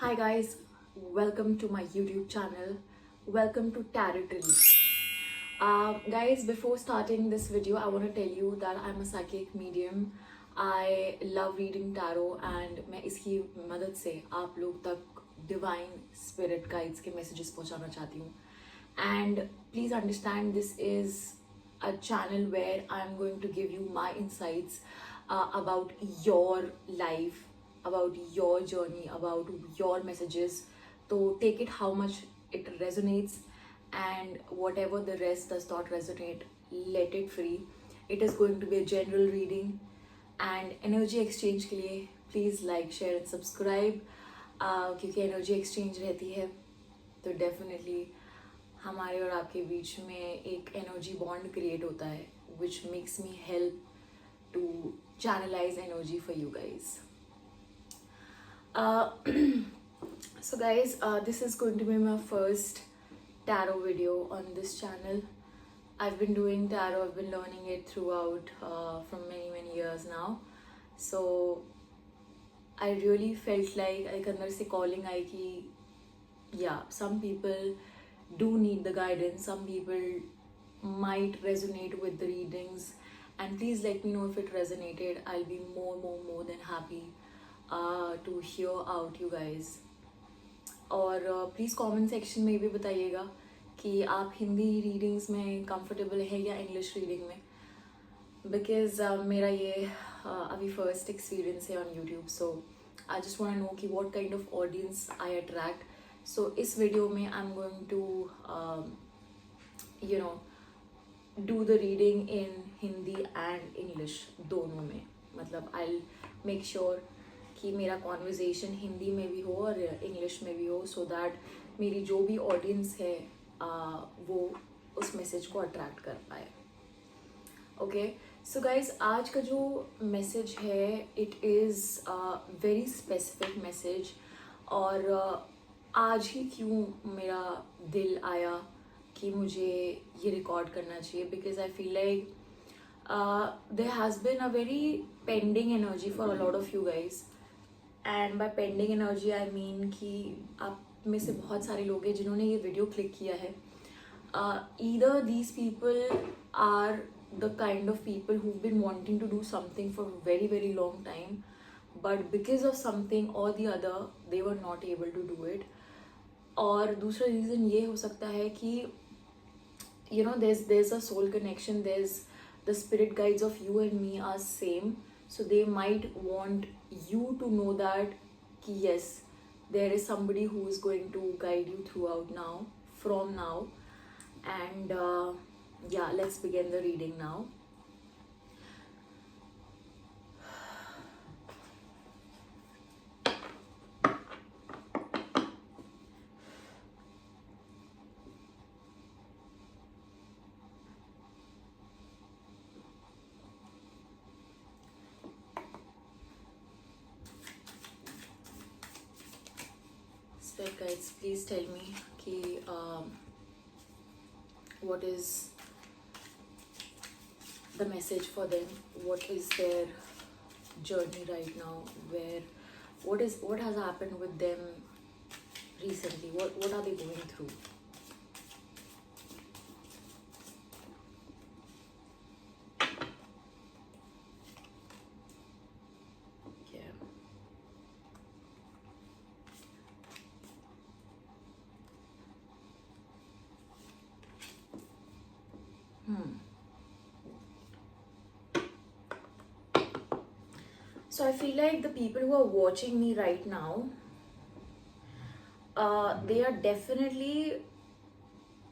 Hi guys, welcome to my YouTube channel. Welcome to Tarotry. Guys, before starting this video, I want to tell you that I'm a psychic medium. I love reading tarot and मैं इसकी मदद से आप लोग तक divine spirit guides के messages पहुंचाना चाहती हूँ. And please understand, this is a channel where I'm going to give you my insights about your life, about your journey, about your messages. So take it how much it resonates, and whatever the rest does not resonate, let it free. It is going to be a general reading and energy exchange के लिए please like, share and subscribe. क्योंकि energy exchange रहती है तो definitely हमारे और आपके बीच में एक energy bond create होता है, which makes me help to channelize energy for you guys. Uh, so guys, this is going to be my first tarot video on this channel. I've been doing tarot, I've been learning it throughout from many years now. So I really felt like अंदर से calling आई कि yeah, some people do need the guidance, some people might resonate with the readings, and please let me know if it resonated. I'll be more than happy to hear out you guys. और please comment section में भी बताइएगा कि आप Hindi readings में comfortable है या English reading में, बिकॉज मेरा ये अभी फर्स्ट एक्सपीरियंस है on YouTube. So I just want know कि what kind of audience I attract. So इस वीडियो में I am going to you know do the reading in Hindi and English दोनों में. मतलब आई मेक श्योर कि मेरा conversation Hindi में भी हो और इंग्लिश में भी हो, सो दैट मेरी जो भी ऑडियंस है वो उस मैसेज को अट्रैक्ट कर पाए. ओके, सो गाइज, आज का जो मैसेज है it is very specific message. और आज ही क्यों मेरा दिल आया कि मुझे ये रिकॉर्ड करना चाहिए, because I feel like there has been a very pending energy for a lot of you guys. And by pending energy I mean कि आप में से बहुत सारे लोग हैं जिन्होंने ये वीडियो क्लिक किया है. Either these people are the kind of people who've been wanting to do something for a very long time, but because of something or the other they were not able to do it. और दूसरा reason ये हो सकता है कि you know there's a soul connection, there's the spirit guides of you and me are same, so they might want you to know that ki yes, there is somebody who is going to guide you throughout now, from now. And yeah, let's begin the reading now. Spirit guides, please tell me कि what is the message for them, what is their journey right now, what has happened with them recently, what are they going through. So I feel like the people who are watching me right now, they are definitely,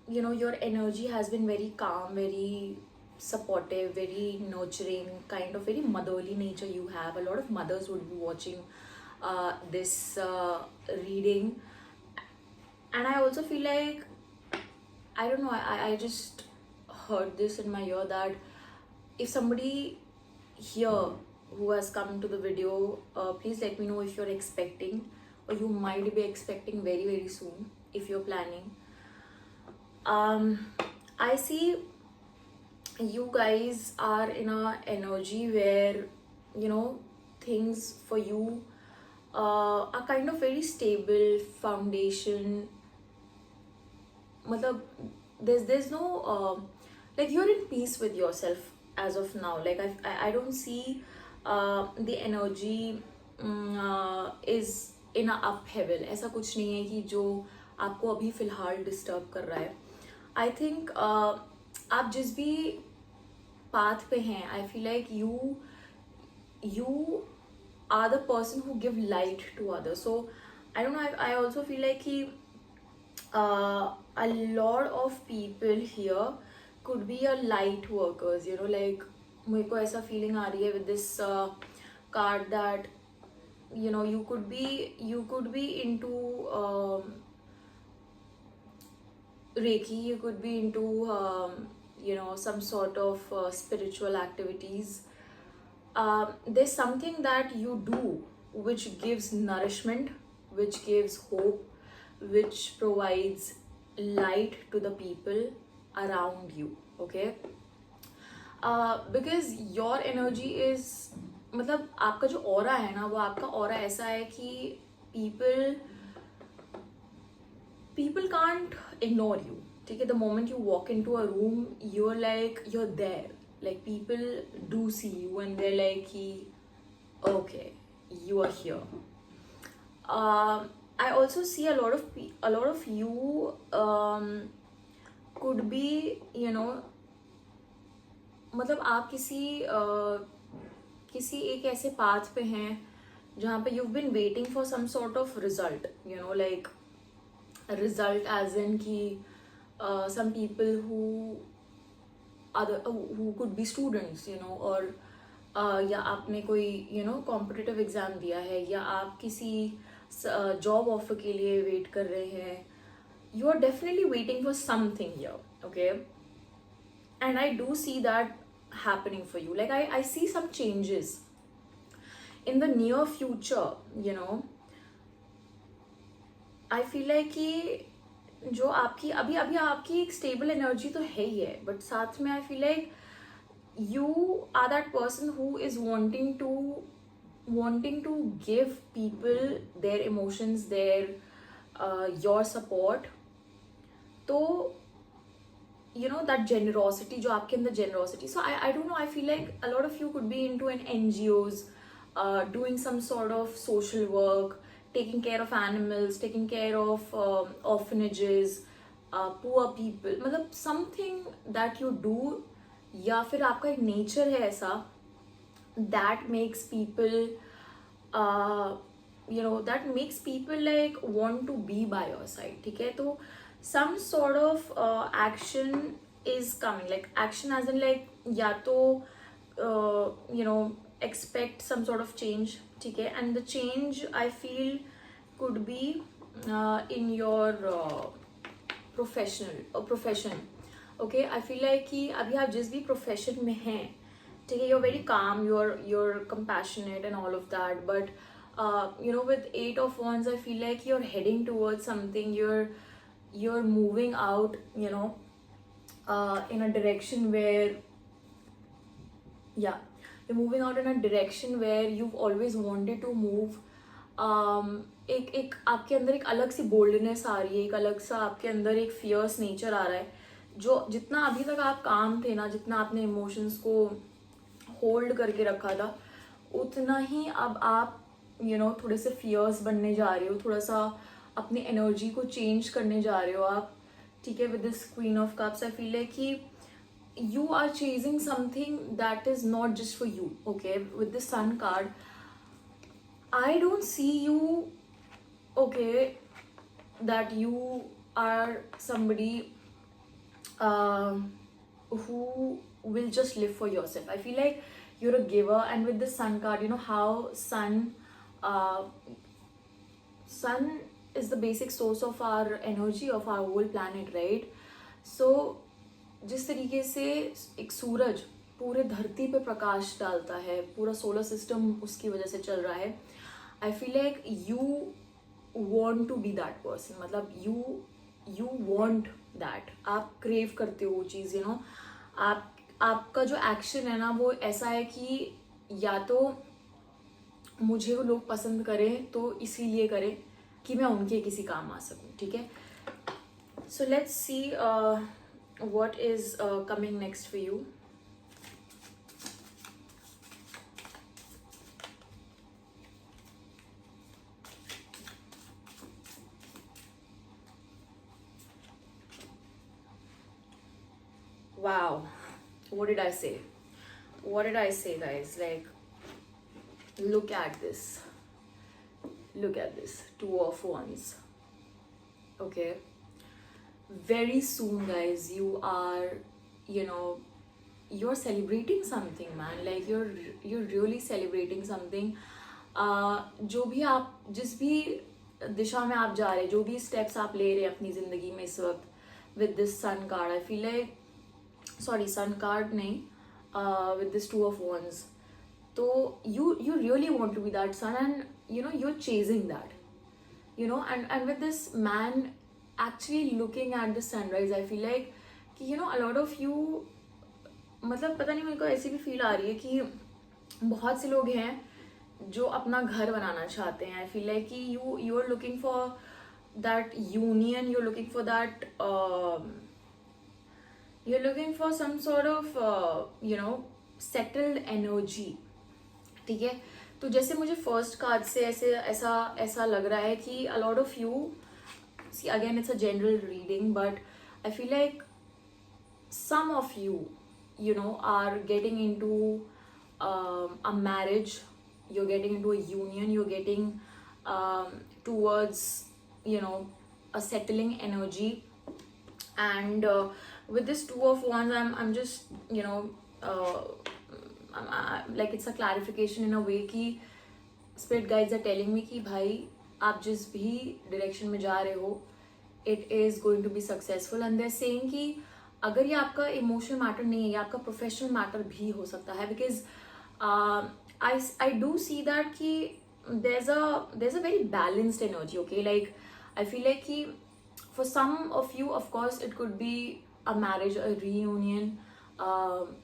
you know, your energy has been very calm, very supportive, very nurturing, kind of very motherly nature you have. A lot of mothers would be watching this reading. And I also feel like, I don't know, I just heard this in my ear that if somebody here who has come to the video, please let me know if you're expecting, or you might be expecting very soon if you're planning. I see you guys are in a energy where, you know, things for you a kind of very stable foundation. matlab, there's no like you're in peace with yourself as of now. Like I don't see the energy is in a upheaval. ऐसा कुछ नहीं है कि जो आपको अभी फिलहाल disturb कर रहा है. आई थिंक आप जिस भी path पे हैं, I feel like you are the person who give light to others. So I don't know, I also feel like he a lot of people here could be a light workers, you know, like मेरे को ऐसा feeling आ रही है with this card that you know you could be into Reiki, you could be into you know, some sort of spiritual activities. There's something that you do which gives nourishment, which gives hope, which provides light to the people around you. Okay, because your energy is, मतलब आपका जो aura है ना, वो आपका aura ऐसा है कि people can't ignore you. ठीक है, the moment you walk into a room, you're there. Like people do see you and they're like, okay, you are here. I also see a lot of you could be, you know, मतलब आप किसी एक ऐसे path पे हैं जहाँ पे you've been waiting for some sort of result, you know, like a result as in कि some people who could be students, you know, or या आपने कोई you know competitive exam दिया है, या आप किसी job offer के लिए wait कर रहे हैं. You are definitely waiting for something here, okay? And I do see that happening for you. Like I see some changes in the near future, you know. I feel like कि जो आपकी अभी आपकी एक stable energy तो है ही है, but साथ में I feel like you are that person who is wanting to give people their emotions, their your support. तो you know that generosity, जो आपके अंदर generosity. So I don't know, I feel like a lot of you could be into an NGOs, doing some sort of social work, taking care of animals, taking care of orphanages, poor people. मतलब something that you do, या फिर आपका एक nature है ऐसा that makes people you know, that makes people like want to be by your side. ठीक है, तो some sort of action is coming, like action as in like या तो you know expect some sort of change. ठीक है, and the change I feel could be in your profession. Okay, I feel like कि अभी आप जिस भी profession में हैं, ठीक है, you're very calm, you're compassionate and all of that, but you know, with 8 of Wands, I feel like you're heading towards something. You're moving out, you know, in a direction where, yeah, you're moving out in a direction where you've always wanted to move. एक आपके अंदर एक अलग सी boldness आ रही है, एक अलग सा आपके अंदर एक फियर्स नेचर आ रहा है. जो जितना अभी तक आप काम थे ना, जितना आपने इमोशंस को होल्ड करके रखा था, उतना ही अब आप you know थोड़े से फियर्स बनने जा रहे हो, थोड़ा सा अपनी एनर्जी को चेंज करने जा रहे हो आप. ठीक है, with this queen of cups I feel like कि you are chasing something that is not just for you. Okay, with the sun card, I don't see you, okay, that you are somebody who will just live for yourself. I feel like you're a giver, and with the sun card, you know how sun is the basic source of our energy, of our whole planet, right? So जिस तरीके से एक सूरज पूरे धरती पे प्रकाश डालता है, पूरा सोलर सिस्टम उसकी वजह से चल रहा है, I feel like you want to be that person. मतलब यू वॉन्ट दैट, आप क्रेव करते हो वो चीज़, यू नो. आपका जो एक्शन है ना, वो ऐसा है कि या तो मुझे वो लोग पसंद करें तो इसीलिए करें कि मैं उनके किसी काम आ सकूं, ठीक है. So let's see what is coming next for you. Wow, what did I say? What did I say, guys? Like, look at this. Look at this. Two of Wands. Okay. Very soon, guys, you are, you know, you're celebrating something, man. Like, you're really celebrating something. जो भी आप, जिस भी दिशा में आप जा रहे, जो भी स्टेप्स आप ले रहे हैं अपनी जिंदगी में इस वक्त, with this sun card, I feel like, sorry, sun card नहीं, with this two of wands. So you really want to be that sun, and you know you're chasing that, you know, and with this man actually looking at the sunrise, I feel like कि you know a lot of you, मतलब पता नहीं, मेरे को ऐसी भी feel आ रही है कि बहुत से लोग हैं जो अपना घर बनाना चाहते हैं. आई फील लाइक कि you are looking for that union, you are looking for that, you are looking for some sort of you know settled energy, ठीक है. तो जैसे मुझे फर्स्ट कार्ड से ऐसा लग रहा है कि a lot of you, see again it's a general reading, but I feel like some of you, you know, are getting into a marriage, you're getting into a union, you're getting towards, you know, a settling energy. And with this two of wands, I'm just, you know, like it's a clarification in a way कि spirit guides are telling me कि भाई आप जिस भी direction में जा रहे हो, it is going to be successful. And they're saying कि अगर ये आपका इमोशनल मैटर नहीं है, ये आपका प्रोफेशनल मैटर भी हो सकता है, because I do see that कि there's a very balanced energy, okay. Like I feel like कि for some of you, of course, it could be a marriage, a reunion,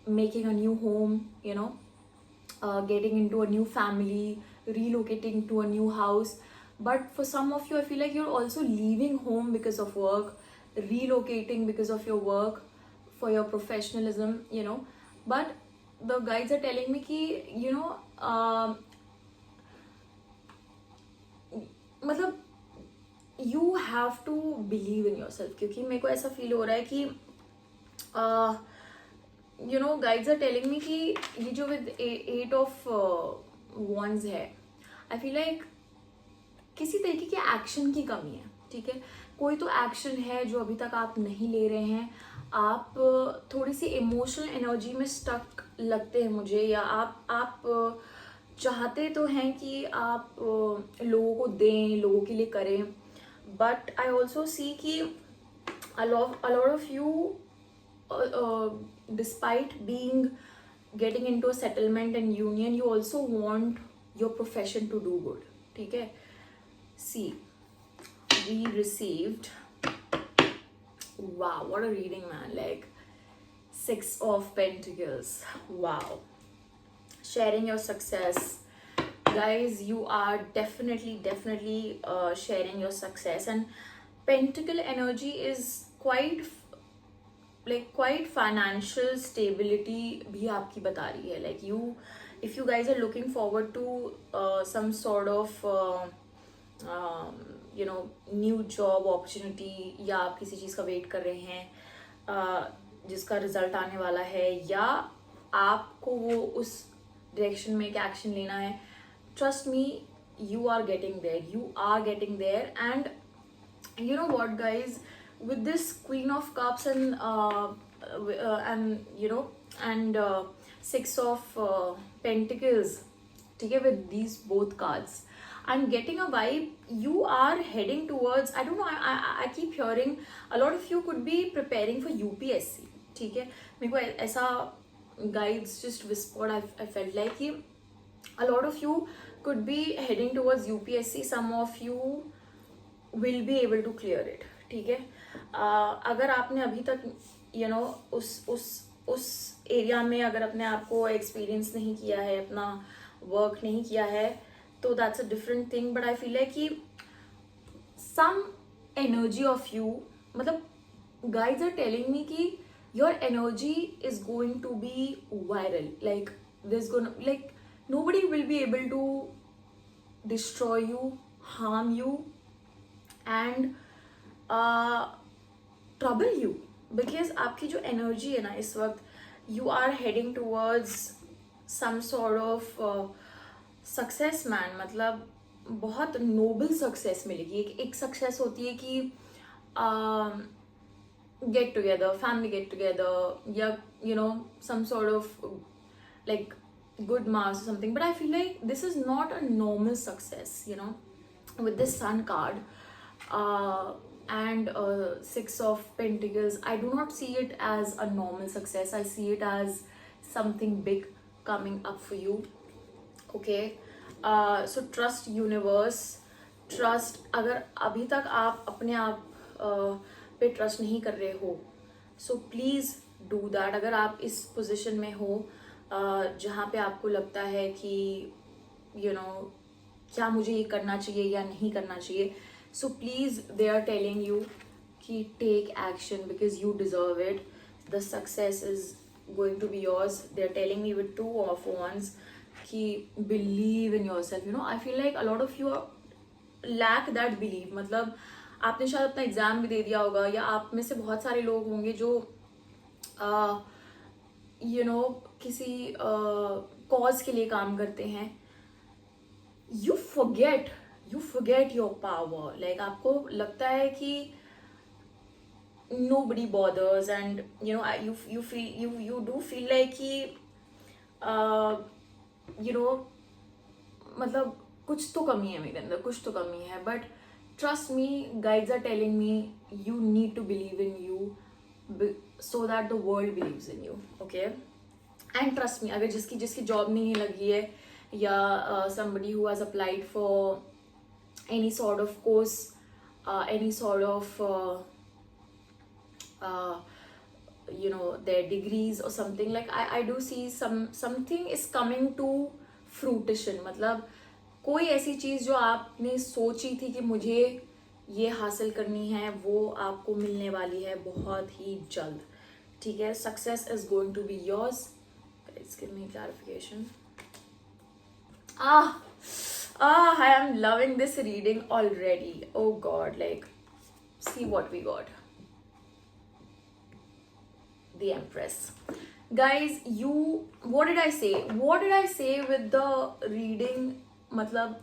making a new home, you know, getting into a new family, relocating to a new house. But for some of you, I feel like you're also leaving home because of work, relocating because of your work, for your professionalism, you know. But the guides are telling me कि you know, मतलब you have to believe in yourself, क्योंकि मेरे को ऐसा feel हो रहा है कि you know, guides are telling me कि ये जो with eight of wands है, I feel like किसी तरीके के एक्शन की कमी है, ठीक है. कोई तो एक्शन है जो अभी तक आप नहीं ले रहे हैं, आप थोड़ी सी इमोशनल एनर्जी में स्टक लगते हैं मुझे, या आप चाहते तो हैं कि आप लोगों को दें, लोगों के लिए करें, बट आई ऑल्सो सी कि a lot of you, despite being getting into a settlement and union, you also want your profession to do good, ठीक है. See, we received, wow, what a reading, man. Like Six of Pentacles. Wow. Sharing your success, guys. You are definitely sharing your success, and Pentacle energy is quite financial stability भी आपकी बता रही है. Like if you guys are looking forward to some sort of you know, new job opportunity, या आप किसी चीज़ का wait कर रहे हैं जिसका रिजल्ट आने वाला है, या आपको वो उस डायरेक्शन में एक एक्शन लेना है, trust me, you are getting there. And you know what, guys, with this Queen of Cups and you know, and Six of Pentacles, ठीक है, with these both cards, I'm getting a vibe you are heading towards, I don't know, I keep hearing a lot of you could be preparing for UPSC, ठीक है. मेरे को ऐसा guides just whispered, I felt like कि a lot of you could be heading towards UPSC, some of you will be able to clear it, ठीक है. अगर आपने अभी तक you know उस एरिया में अगर अपने आप को एक्सपीरियंस नहीं किया है, अपना वर्क नहीं किया है, तो that's a different thing, but I feel like कि some energy of you, मतलब guys are telling me कि your energy is going to be viral, like there's gonna, like nobody will be able to destroy you, harm you, and uh, trouble you, because आपकी जो energy है ना इस वक्त, you are heading towards some sort of success man, मतलब बहुत Nobel success मिलेगी। एक सक्सेस होती है कि get together, family get together, या you know some sort of like good marks or something, but I feel like this is not a normal success, you know, with this sun card and 6 of Pentacles. I do not see it as a normal success. I see it as something big coming up for you. Okay, so trust universe, trust, अगर अभी तक आप अपने आप पे trust नहीं कर रहे हो, so please do that. अगर आप इस पोजीशन में हो जहाँ पे आपको लगता है कि you know क्या मुझे ये करना चाहिए या नहीं करना चाहिए, so please they are telling you कि take action because you deserve it. The success is going to be yours. They are telling me with 2 of Wands कि believe in yourself. You know, I feel like a lot of you lack that belief. मतलब आपने शायद अपना exam भी दे दिया होगा, या आप में से बहुत सारे लोग होंगे जो यू नो किसी कॉज के लिए काम करते हैं. You forget your power. Like आपको लगता है कि nobody bothers, and you know you do feel like कि you know मतलब कुछ तो कमी है मेरे अंदर, कुछ तो कमी है. But trust me, guides are telling me you need to believe in you so that the world believes in you. Okay, and trust me, अगर जिसकी जॉब नहीं लगी है, या somebody who has applied for any sort of course, any sort of you know their degrees or something, like I do see something is coming to fruition. मतलब कोई ऐसी चीज़ जो आपने सोची थी कि मुझे ये हासिल करनी है, वो आपको मिलने वाली है बहुत ही जल्द. ठीक है, success is going to be yours. Give me clarification. I am loving this reading already. Oh God, like see what we got. The Empress. Guys, what did I say with the reading? मतलब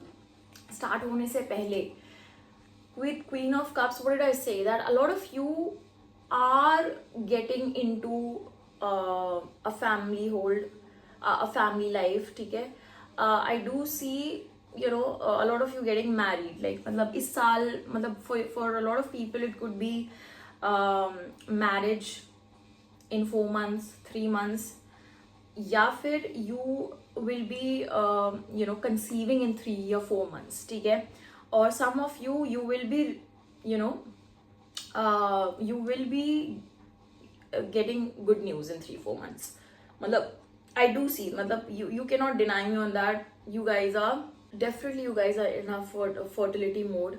start होने से पहले with Queen of Cups, what did I say? That a lot of you are getting into a family a family life. ठीक है, I do see you know a lot of you getting married. Like मतलब इस साल, मतलब for a lot of people it could be marriage in 4 months, 3 months, या फिर you will be you know conceiving in 3 or 4 months. ठीक है, or some of you will be you know you will be getting good news in 3-4 months. मतलब I do see, मतलब you cannot deny me on that. You guys are definitely in a fertility mode.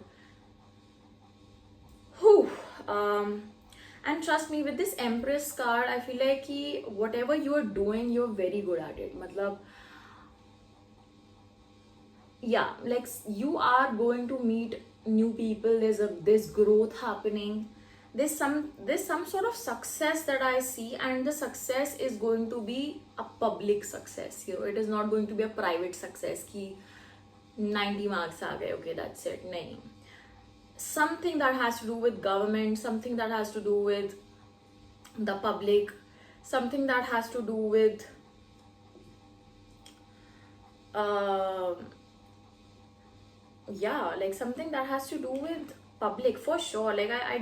Whew. And trust me, with this Empress card, I feel like कि whatever you are doing, you're very good at it. मतलब yeah, like you are going to meet new people. There's growth happening. There's some sort of success that I see, and the success is going to be a public success. You know, it is not going to be a private success कि 90 marks आ गए, okay that's it. नहीं, something that has to do with government, something that has to do with the public, something that has to do with yeah, like something that has to do with public for sure. Like I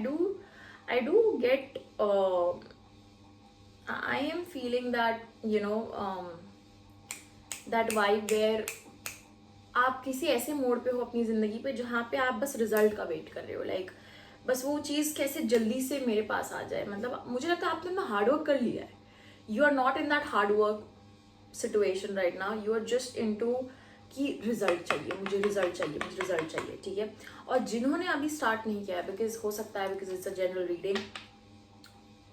do get I am feeling that you know that vibe where आप किसी ऐसे mode पे हो अपनी ज़िंदगी पे जहाँ पे आप बस रिजल्ट का वेट कर रहे हो. लाइक बस वो चीज़ कैसे जल्दी से मेरे पास आ जाए. मतलब मुझे लगता है आपने अपना हार्डवर्क कर लिया है. You are not in that hard work situation right now. You are just into कि रिजल्ट चाहिए, मुझे रिजल्ट चाहिए, मुझे रिजल्ट चाहिए, ठीक है। और जिन्होंने अभी स्टार्ट नहीं किया है, बिकॉज हो सकता है because it's a general reading,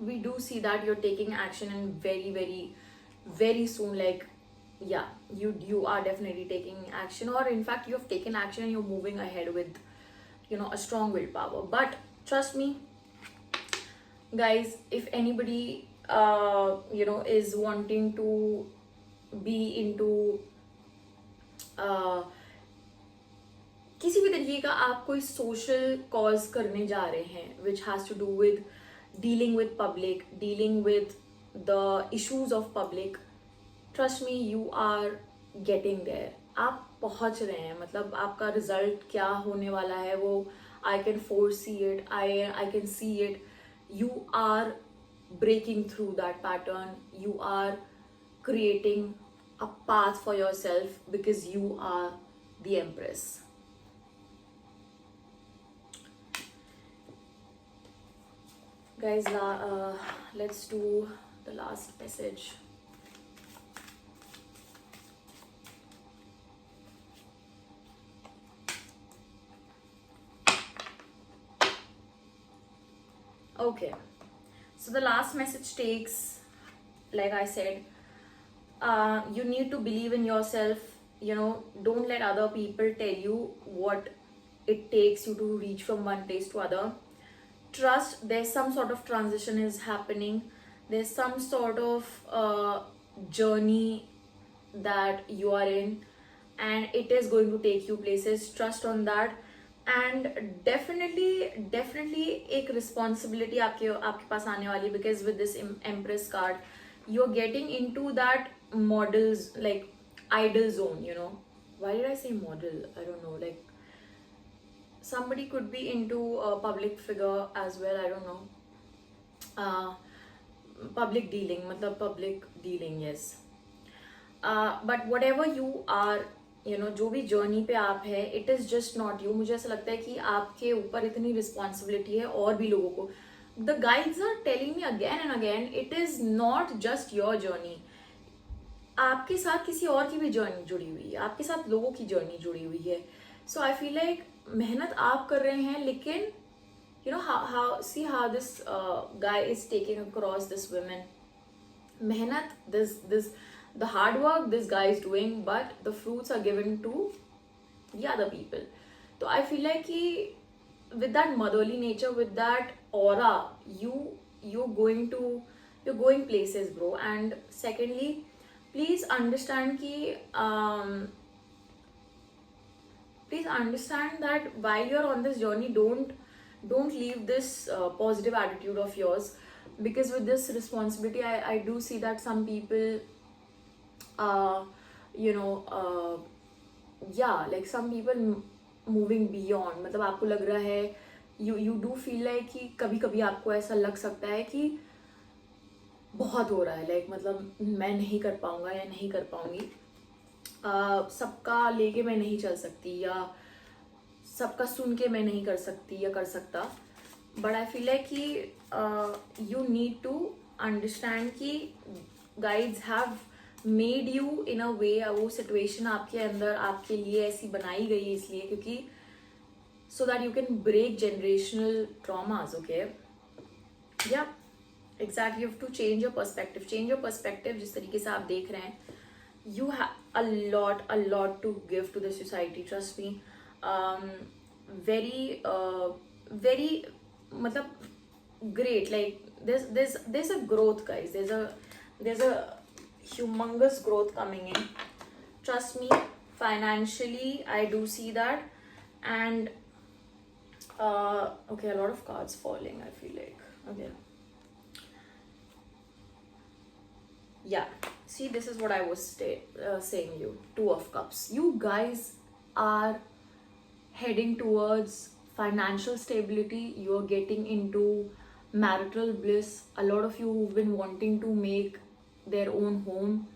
we do see that you're taking action and very very very soon, like yeah, you are definitely taking action, or in fact you have taken action and you're moving ahead with, you know, a strong willpower. But trust me guys, if anybody you know is wanting to be into uh, किसी भी तरीके का आप कोई social cause करने जा रहे हैं which has to do with dealing with public, dealing with the issues of public, trust me you are getting there, आप पहुंच रहे हैं। मतलब आपका रिजल्ट क्या होने वाला है वो I can foresee it, I can see it, you are breaking through that pattern, you are creating a path for yourself because you are the empress. Guys, let's do the last message. Okay, so the last message takes, like I said, you need to believe in yourself, you know, don't let other people tell you what it takes you to reach from one place to other. Trust there's some sort of transition is happening, there's some sort of journey that you are in, and it is going to take you places, trust on that. And definitely एक responsibility आपके पास आने वाली, because with this empress card you're getting into that models like idol zone, you know. Why did I say model? I don't know, like somebody could be into a public figure as well, I don't know, public dealing, matlab public dealing, yes. But whatever you are, you know, जो भी journey पे आप है, it is just not you. मुझे ऐसा लगता है कि आपके ऊपर इतनी रिस्पॉन्सिबिलिटी है और भी लोगों को। The guides are telling me again and again, it is not just your journey, आपके साथ किसी और की भी जर्नी जुड़ी हुई है, आपके साथ लोगों की जर्नी जुड़ी हुई है। सो आई फील लाइक मेहनत आप कर रहे हैं, लेकिन you know how this guy is taking across this women, mehnat, this the hard work this guy is doing, but the fruits are given to the other people. So I feel like he, with that motherly nature, with that aura, you're going places, bro. And secondly, please understand ki please understand that while you're on this journey, don't leave this positive attitude of yours, because with this responsibility I do see that some people you know yeah, like some people moving beyond, मतलब आपको लग रहा है, you do feel like कि कभी कभी आपको ऐसा लग सकता है कि बहुत हो रहा है, like मतलब मैं नहीं कर पाऊंगा या नहीं कर पाऊंगी, सबका लेके मैं नहीं चल सकती, या सबका सुन के मैं नहीं कर सकती या कर सकता। बट आई फील लाइक कि यू नीड टू अंडरस्टैंड कि guides have made you in a way, वो सिचुएशन आपके अंदर आपके लिए ऐसी बनाई गई है इसलिए, क्योंकि so that you can break generational traumas. Okay, या exactly, you have to change your perspective, जिस तरीके से आप देख रहे हैं, you have a lot to give to the society, trust me. Very matlab great, like there's a growth, guys, there's a humongous growth coming in, trust me. Financially I do see that, and okay, a lot of cards falling, I feel like. Okay, yeah, see, this is what I was saying you. Two of Cups, you guys are heading towards financial stability, you're getting into marital bliss. A lot of you who've been wanting to make their own home,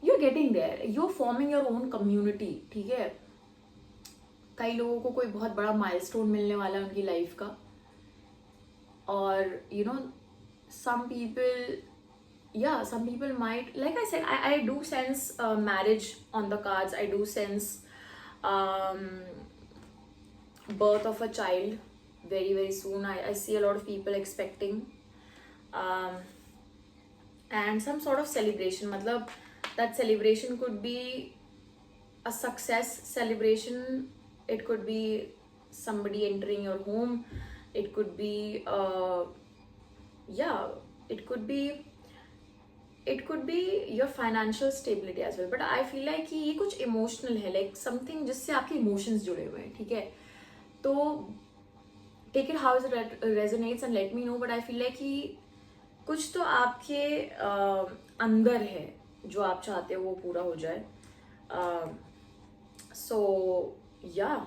you're getting there, you're forming your own community, ठीक है। कई लोगों को कोई बहुत बड़ा milestone मिलने वाला है उनकी लाइफ का, और you know some people yeah, some people might, like I said, I do sense marriage on the cards. I do sense um, birth of a child very, very soon. I see a lot of people expecting. Um, and some sort of celebration. Matlab, that celebration could be a success celebration. It could be somebody entering your home. It could be, yeah, it could be it could be your financial stability as well. But I feel like कि ये कुछ emotional है, like something जिससे आपके emotions जुड़े हुए हैं, ठीक है? तो take it how it resonates and let me know. But I feel like कि कुछ तो आपके अंदर है जो आप चाहते हो वो पूरा हो जाए. So yeah,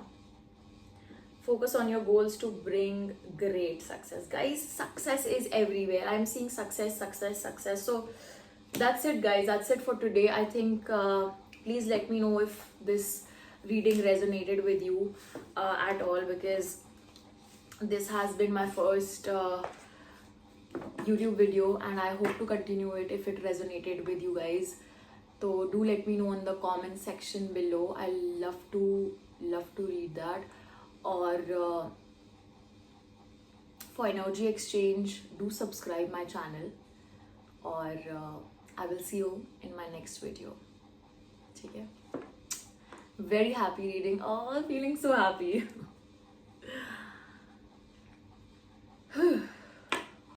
focus on your goals to bring great success, guys. Success is everywhere. I'm seeing success, success, success. So that's it, guys. That's it for today. I think please let me know if this reading resonated with you at all, because this has been my first YouTube video and I hope to continue it if it resonated with you guys. So do let me know in the comment section below. I love to read that. Or for energy exchange, do subscribe my channel. Or I will see you in my next video. Okay? Very happy reading. Oh, feeling so happy.